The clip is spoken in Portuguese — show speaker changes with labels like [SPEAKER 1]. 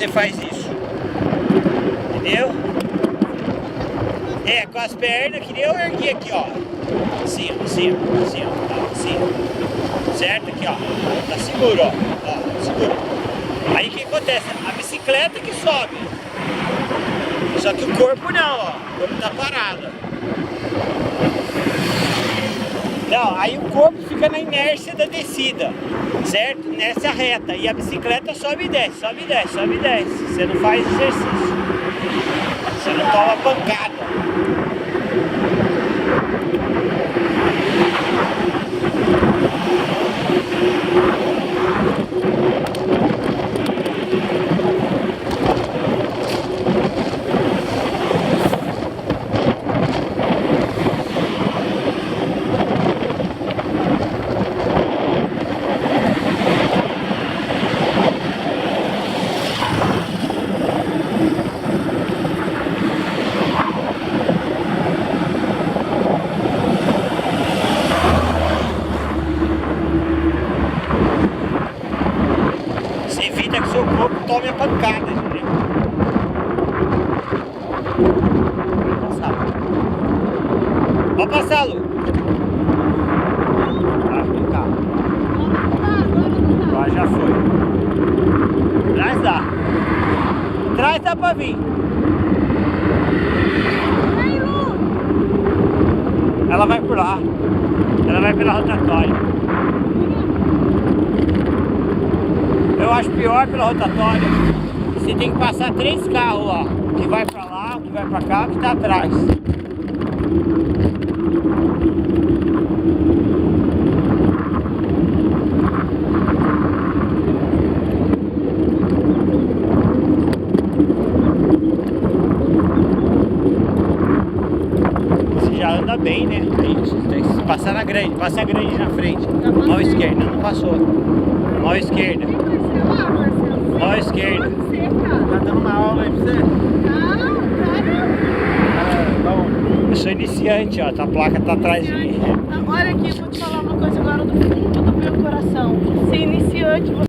[SPEAKER 1] você faz isso. Entendeu? É, com as pernas que nem eu ergui aqui, ó. Assim, ó, assim, ó, assim, ó, assim, ó. Certo? Aqui, ó. Tá seguro, ó. Ó, seguro. Aí o que acontece? A bicicleta que sobe. Só que o corpo não, ó. O corpo tá parado. Não, aí o corpo fica na inércia da descida, certo? Nessa reta. E a bicicleta sobe e desce, sobe e desce, sobe e desce. Você não faz exercício. Você não toma pancada. Você evita que seu corpo tome a pancada, entendeu? Pode passar, Lu. Ah, vem cá. Agora já foi. Atrás dá. Atrás dá pra vir. Ela vai por lá. Ela vai pela rotatória. Eu acho pior pela rotatória. Você tem que passar 3 carros lá. Que vai pra lá, que vai pra cá, que tá atrás. Você já anda bem, né? Isso, tem que passar na grande, passa a grande na frente. Mão esquerda, não passou. Mão esquerda. Mão esquerda.
[SPEAKER 2] Tá dando uma aula aí pra você?
[SPEAKER 1] Eu sou iniciante, ó. A placa tá atrás de mim.
[SPEAKER 3] Olha aqui, vou te falar uma coisa agora do fundo do meu coração. Ser iniciante,